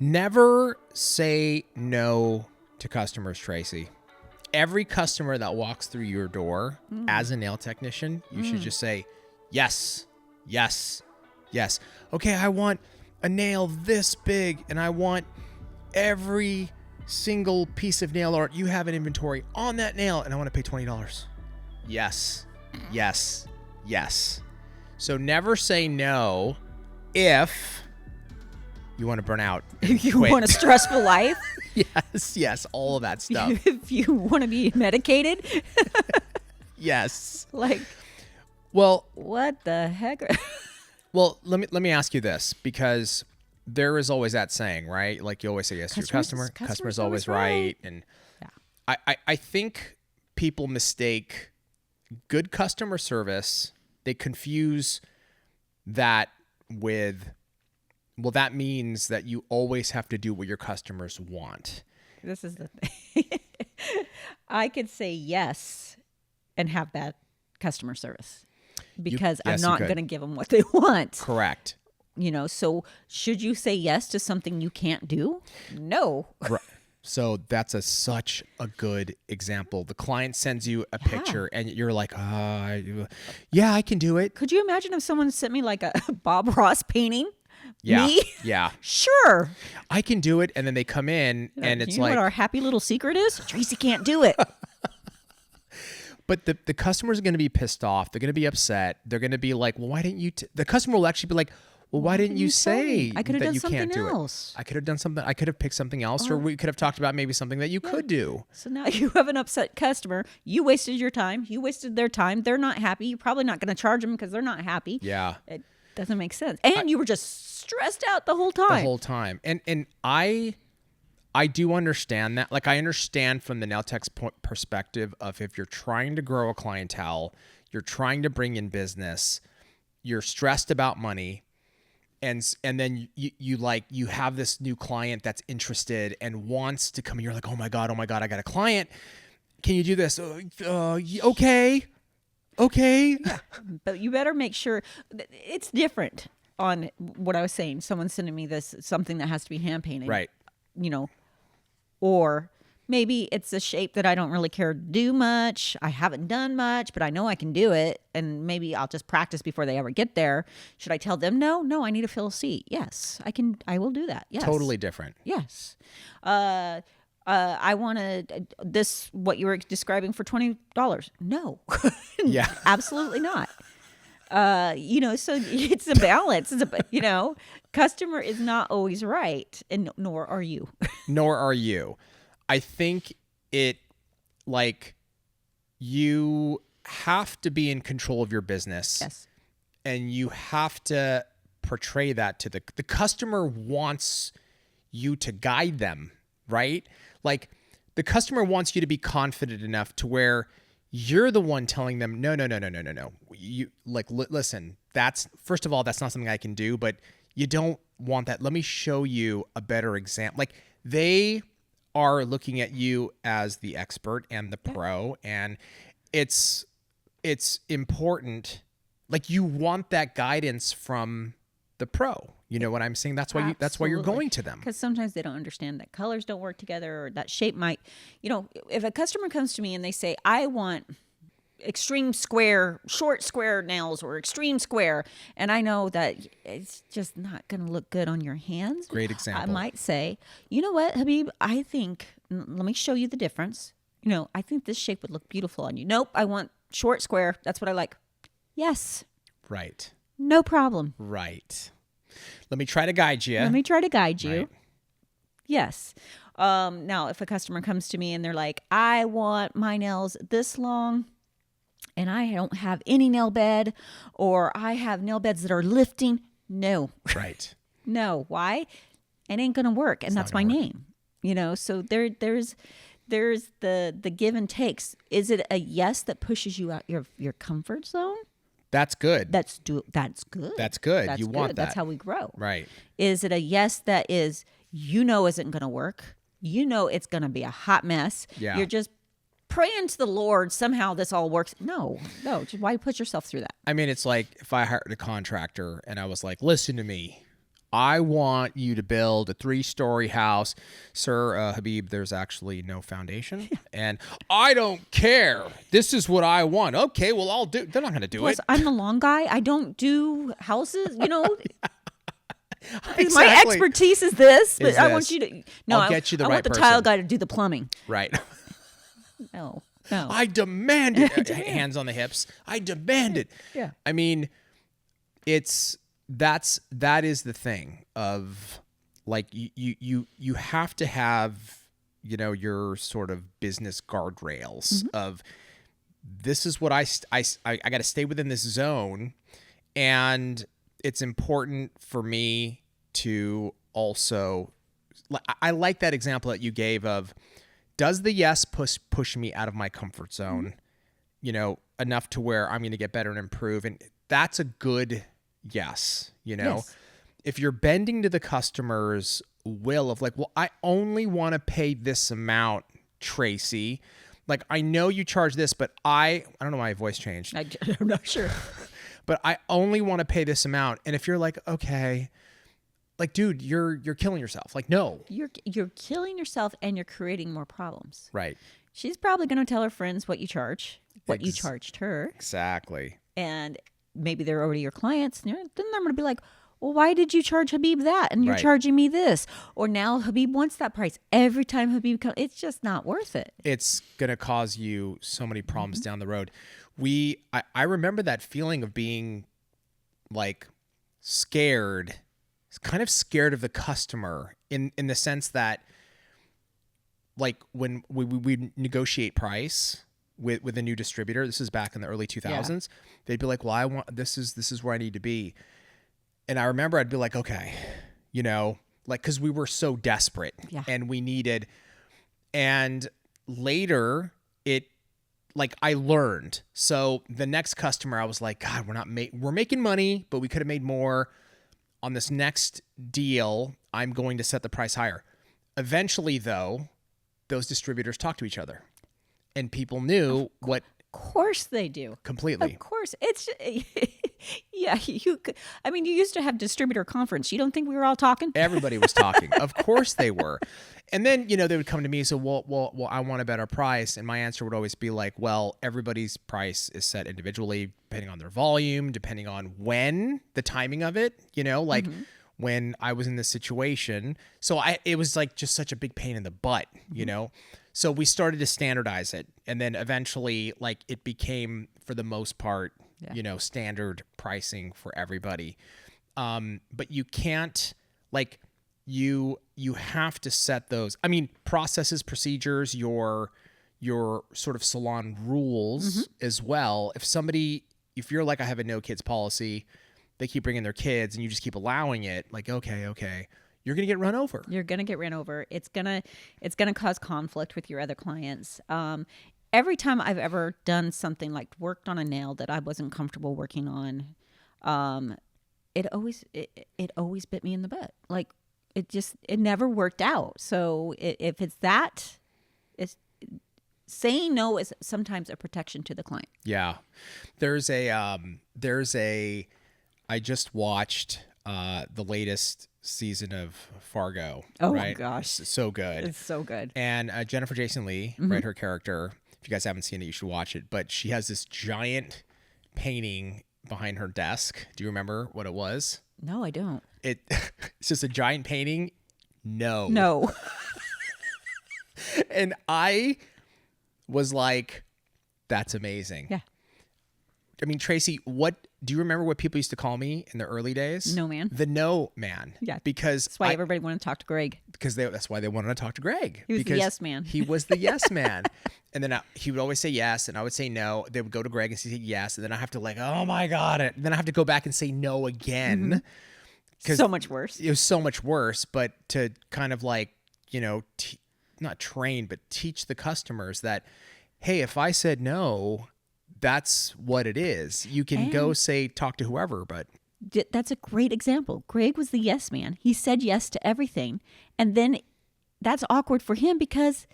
Never say no to customers, Tracy. Every customer that walks through your door as a nail technician, you should just say, yes, yes, yes. Okay, I want a nail this big, and I want every single piece of nail art you have in inventory on that nail, and I want to pay $20. Yes, yes, yes. So never say no if you want to burn out. If you want a stressful life. Yes, all of that stuff. If you want to be medicated. Yes. Well, what the heck? Well, let me ask you this, because there is always that saying, right? Like you always say yes to your customer. Customer's always right. And yeah. I think people mistake good customer service. They confuse that with, well, that means that you always have to do what your customers want. This is the thing. I could say yes and have bad customer service because I'm not going to give them what they want. Correct. So should you say yes to something you can't do? No. Right. So that's such a good example. The client sends you a picture and you're like, yeah, I can do it. Could you imagine if someone sent me like a Bob Ross painting? Yeah. Me? Yeah. Sure. I can do it. And then they come in and it's like, what our happy little secret is? Tracy can't do it. But the customers are going to be pissed off. They're going to be upset. They're going to be like, well, why didn't you? The customer will actually be like, well, why didn't you say I could have that done you something can't do else. it? I could have done something. I could have picked something else, or we could have talked about maybe something that you could do. So now you have an upset customer. You wasted your time. You wasted their time. They're not happy. You're probably not going to charge them because they're not happy. Yeah. It doesn't make sense. And you were just stressed out the whole time. The whole time. And I do understand that. Like, I understand from the nail tech's perspective of if you're trying to grow a clientele, you're trying to bring in business, you're stressed about money, and then you have this new client that's interested and wants to come in. You're like, oh my God, I got a client. Can you do this? Okay. Yeah, but you better make sure it's different on what I was saying. Someone sending me something that has to be hand painted. Right. Or maybe it's a shape that I don't really care to do much. I haven't done much, but I know I can do it. And maybe I'll just practice before they ever get there. Should I tell them no? No, I need to fill a seat. Yes, I can. I will do that. Yes. Totally different. Yes. I want what you were describing for $20. No. Yeah. Absolutely not. So it's a balance. Customer is not always right, and nor are you. Nor are you. I think you have to be in control of your business. Yes. And you have to portray that to the customer wants you to guide them, right? Like, the customer wants you to be confident enough to where you're the one telling them, no. You listen, first of all, that's not something I can do, but you don't want that. Let me show you a better example. Like, they are looking at you as the expert and the pro, and it's important. Like, you want that guidance from the pro. You know what I'm saying? That's why that's why you're going to them. Because sometimes they don't understand that colors don't work together, or that shape might, if a customer comes to me and they say, I want extreme square, short square nails, or extreme square, and I know that it's just not going to look good on your hands. Great example. I might say, you know what, Habib, I think, let me show you the difference. I think this shape would look beautiful on you. Nope, I want short square. That's what I like. Yes. Right. No problem. Right. Let me try to guide you. Right. Yes. Now, if a customer comes to me and they're like, I want my nails this long, and I don't have any nail bed, or I have nail beds that are lifting. No. Right. No. Why? It ain't going to work. And that's my name. So there's the give and takes. Is it a yes that pushes you out your comfort zone? That's good. That's good. That's good. You want that. That's how we grow. Right. Is it a yes that is, isn't going to work? It's going to be a hot mess. Yeah. You're just praying to the Lord, somehow this all works. No. Why put yourself through that? I mean, it's like if I hired a contractor and I was like, listen to me, I want you to build a 3-story house. Sir, Habib, there's actually no foundation. And I don't care. This is what I want. Okay, well, I'll do. They're not going to do Plus, it. I'm the lawn guy. I don't do houses. Exactly. My expertise is this, but Is I want this. you to. No, I'll get you the I right want the person. tile guy to do the plumbing. Right. No. I demand it. Hands on the hips. I demand it. Yeah. I mean, that is the thing of like you have to have, your sort of business guardrails of this is what I got to stay within this zone, and it's important for me to also, I like that example that you gave of, does the yes push me out of my comfort zone, enough to where I'm going to get better and improve? And that's a good yes, Yes. If you're bending to the customer's will of like, well, I only want to pay this amount, Tracy. Like, I know you charge this, but I don't know why my voice changed. I'm not sure. But I only want to pay this amount. And if you're like, okay, like, dude, you're killing yourself. Like, no. You're killing yourself and you're creating more problems. Right. She's probably going to tell her friends what you charge, what you charged her. Exactly. And maybe they're already your clients. And then they're going to be like, well, why did you charge Habib that? And you're Right. charging me this. Or now Habib wants that price. Every time Habib comes, it's just not worth it. It's going to cause you so many problems down the road. I remember that feeling of being like scared, kind of scared of the customer in the sense that, like, when we negotiate price with a new distributor, this is back in the early 2000s, they'd be like, well, I want, this is where I need to be. And I remember I'd be like, okay, like, cause we were so desperate and we needed, and later like I learned. So the next customer, I was like, God, we're making money, but we could have made more on this next deal. I'm going to set the price higher. Eventually though, those distributors talk to each other and people knew what. Of course they do. Completely. Of course. It's, yeah, you used to have distributor conference. You don't think we were all talking? Everybody was talking. Of course they were. And then, they would come to me and say, well, I want a better price. And my answer would always be like, well, everybody's price is set individually, depending on their volume, depending on when, the timing of it, like when I was in this situation. So it was like just such a big pain in the butt, So we started to standardize it. And then eventually, like, it became, for the most part, standard pricing for everybody. But you can't, like, you have to set those, processes, procedures, your sort of salon rules as well. If you're like, I have a no kids policy, they keep bringing their kids and you just keep allowing it, like, okay, you're going to get run over. You're going to get ran over. It's going to cause conflict with your other clients. Every time I've ever done something like worked on a nail that I wasn't comfortable working on, it always bit me in the butt. Like, it never worked out. So if it's that, it's saying no is sometimes a protection to the client. Yeah. I just watched the latest season of Fargo. Oh right? my gosh. It's so good. It's so good. And Jennifer Jason Leigh, right, her character, if you guys haven't seen it, you should watch it. But she has this giant painting behind her desk. Do you remember what it was? No, I don't. It's just a giant painting. No. And I was like, that's amazing. Yeah. Tracy, do you remember what people used to call me in the early days? No man. The no man. Yeah. Because that's why everybody wanted to talk to Greg. Because that's why they wanted to talk to Greg. He was the yes man. He was the yes man. And then he would always say yes, and I would say no. They would go to Greg and say yes, and then I have to like, oh my God. And then I have to go back and say no again. So much worse. It was so much worse. But to kind of like, not train, but teach the customers that, hey, if I said no, that's what it is. You can go talk to whoever, but that's a great example. Greg was the yes man. He said yes to everything. And then that's awkward for him because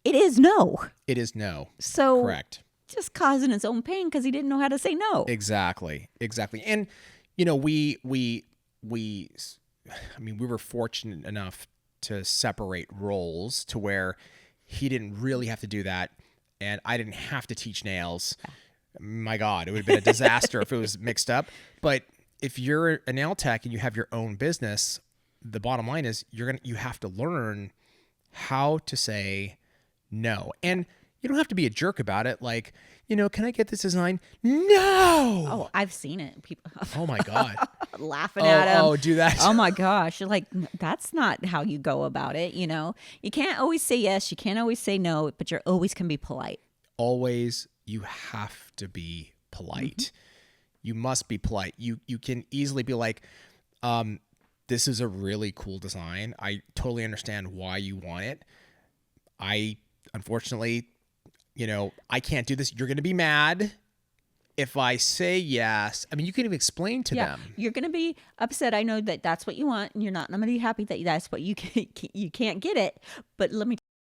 it is no. It is no. So correct. Just causing his own pain because he didn't know how to say no. Exactly. And, we I mean, we were fortunate enough to separate roles to where he didn't really have to do that, and I didn't have to teach nails. My God, it would have been a disaster if it was mixed up. But if you're a nail tech and you have your own business, the bottom line is you have to learn how to say no. And you don't have to be a jerk about it. Like, can I get this design? No. Oh, I've seen it. People Oh my God. laughing at him. Oh, do that. Oh my gosh. You're like, that's not how you go about it. You can't always say yes. You can't always say no, but you always can be polite. Always, you have to be polite. You must be polite. You can easily be like, this is a really cool design. I totally understand why you want it. Unfortunately, I can't do this. You're going to be mad if I say yes. I mean, you can even explain to them. You're going to be upset. I know that that's what you want, and you're not going to be happy that that's what you can't get it. But let me